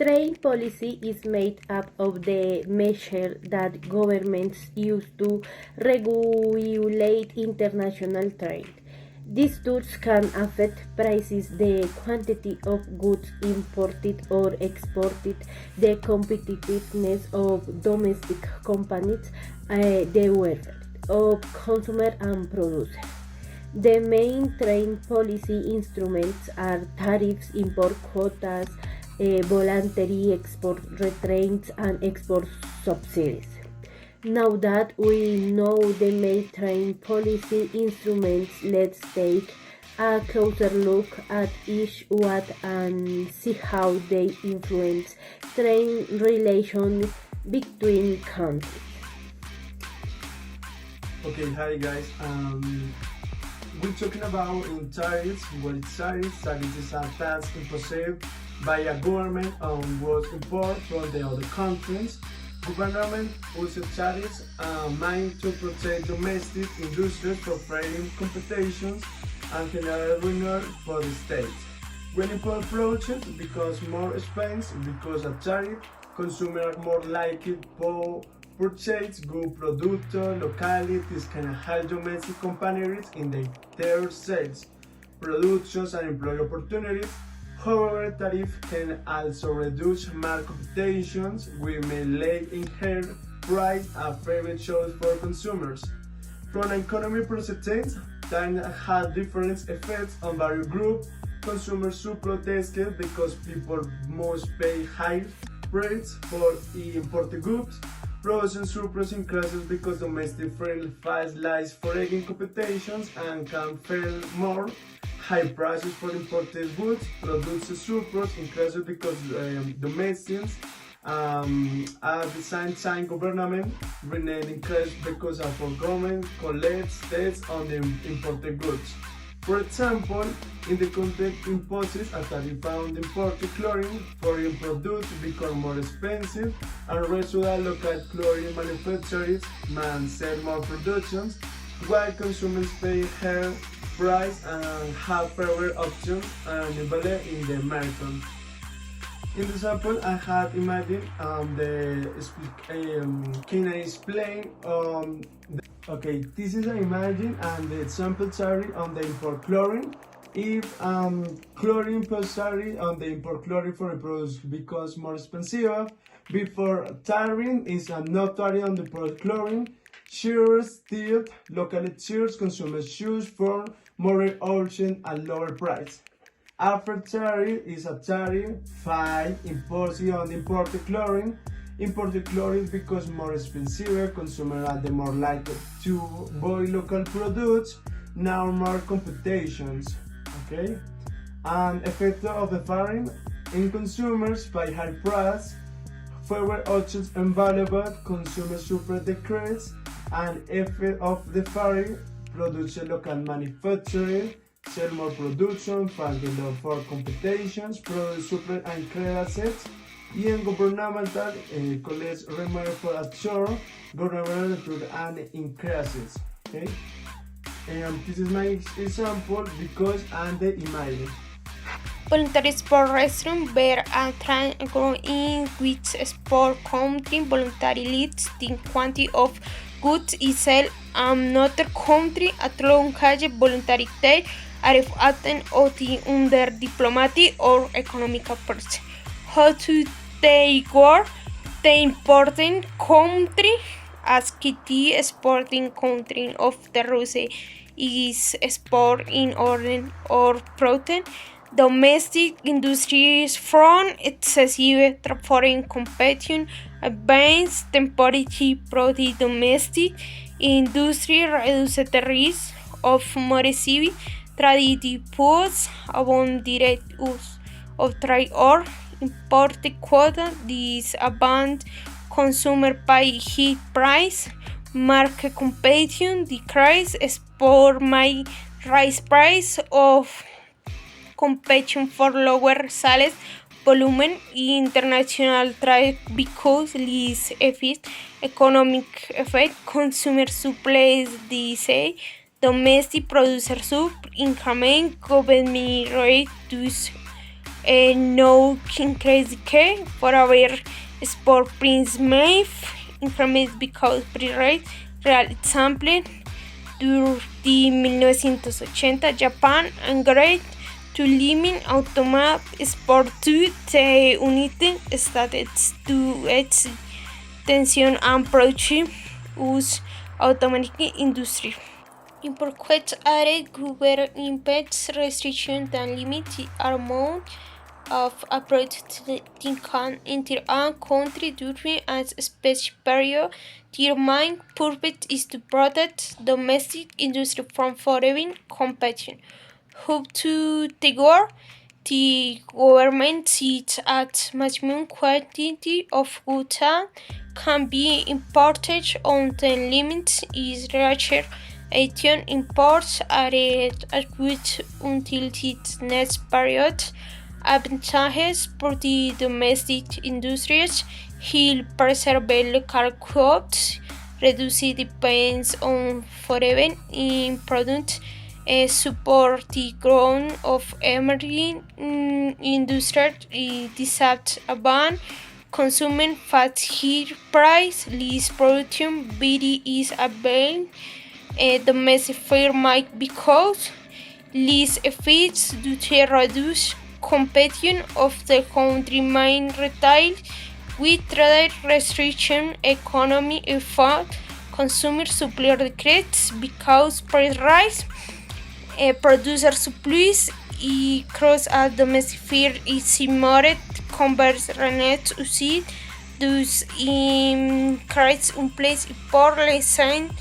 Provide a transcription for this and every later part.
Trade policy is made up of the measures that governments use to regulate international trade. These tools can affect prices, the quantity of goods imported or exported, the competitiveness of domestic companies, the welfare of consumers and producers. The main trade policy instruments are tariffs, import quotas, voluntary export restraints, and export subsidies. Now that we know the main trade policy instruments, let's take a closer look at each one and see how they influence trade relations between countries. Okay, hi guys. We're talking about tariffs. What is tariffs? Tariffs is a tax imposed by a government on goods imported from the other countries. Government uses tariffs meant to protect domestic industries from fair competitions and generate revenue for the state. When import approaches becomes more expensive because of tariff, consumers are more likely to purchase good products locally. This can help domestic companies in their sales, productions and employment opportunities. However, tariff can also reduce market competitions, which may lead inherent price and favorite choice for consumers. From an economic perspective, tariffs have different effects on various groups. Consumers support desk because people must pay high rates for imported goods. Production surplus increases because domestic firms face less foreign competitions and can pay more high prices for imported goods. Production surplus increases because domestics at the same time government revenue increases because of government collects tax on the imported goods. For example, in the context imposes a tariff on imported chlorine, foreign products become more expensive, and residual local chlorine manufacturers may sell more productions, while consumers pay higher price and have fewer options available in the market. In the example, I have imagined can I explain okay, this is an imagine and the example tariff on the import chlorine. If chlorine plus tariff on the import chlorine for a product becomes more expensive, before tariff is a no tariff on the product chlorine, shares still locally shares consumers choose for more option at lower price. After tariff is a tariff 5 imposed on the imported chlorine. Imported chlorine becomes more expensive, consumers are the more likely to buy local products, now more competitions. Okay? And effect of the tariff in consumers by high price, fewer options available, consumers suffer decrease, and effect of the tariff, produce local manufacturing, sell more production, find the law for competitions, produce super and credit assets, and governmental collects revenue for absorb governmental and increases. Okay, and this is my example because I'm the imagine. Voluntary export restriction where a trade agreement in which export country voluntarily limits the quantity of goods is sold another country at long voluntary trade are often under diplomatic or economic purpose. How to they work? The important country as the exporting country of the Russia is export in order or protein. Domestic industries from excessive foreign competition advance temporary produce domestic industry reduce the risk of more severe traditive foods upon direct use of trade or imported quota. This abundant consumer pay high price, market competition decrease, export may rise price of competition for lower sales volume, international trade because less efficient economic effect, consumer supplies decay, domestic producer sub increment, government reduce no increase for our sport prints may increment because pre-rate real example durante 1980 Japan agreed to limit automatic sport to the United States to its tension and production use automatic industry. Import quotas added government impacts restrictions that limit the amount of approach can enter a country during a special period. Their main purpose is to protect domestic industry from foreign competition. Up to the war, the government sees at maximum quantity of goods can be imported on the limit is reached. 18 imports are good until the next period. Advantages for the domestic industries help preserve local crops, reduce dependence on foreign products, support the growth of emerging industries, disable consumer fat high price, less production, very is available. Domestic fair might because less effects due to reduced competition of the country main retail with trade restriction economy effect consumer supply decreases because price rise producer supplies cross a domestic fair is similar converse renet usid dus increase un place por lesen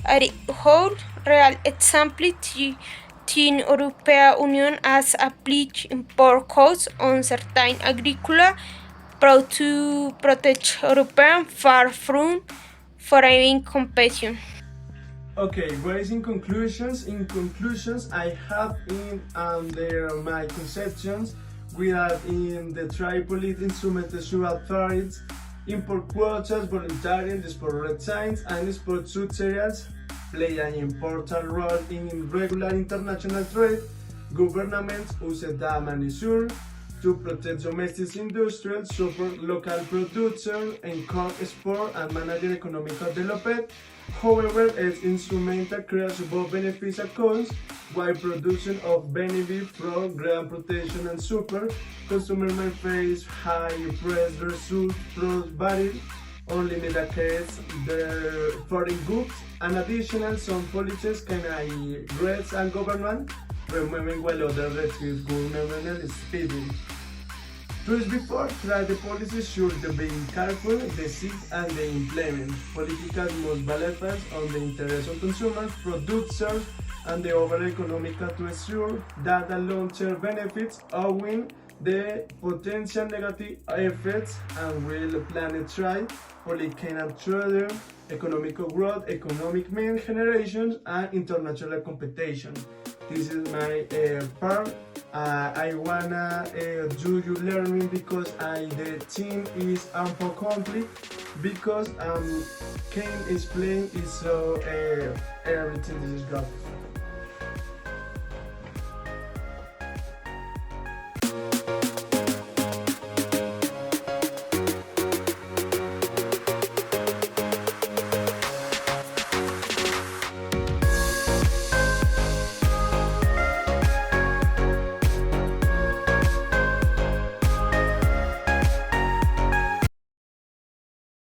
ari whole real example the European Union has applied import costs on certain agricultural products to protect Europeans far from foreign competition. Okay, guys, in conclusions, I have in under my conceptions we have in the tripolite instrument the tariffs, import quotas, voluntary sport red signs, and sport subsidies play an important role in regular international trade. Governments use that measure to protect domestic industries, support local producers, encourage export and manage economic development. However, its instrumental creates both benefits and costs, while production of benefit from grand protection and super, consumers may face high price versus product barrier or limited case their foreign goods. And additional, some policies can address and government, removing while others reduce governmental spending. First, before try the policies should be careful, they seek and they implement. Politicians must balance on the interest of consumers, producers, and the overall economic to ensure that the long-term benefits outweigh the potential negative effects and will plan trade, political trade, economic growth, economic main generations, and international competition. This is my part. I wanna do you learning because the team is for conflict because Kane is playing is so everything is good.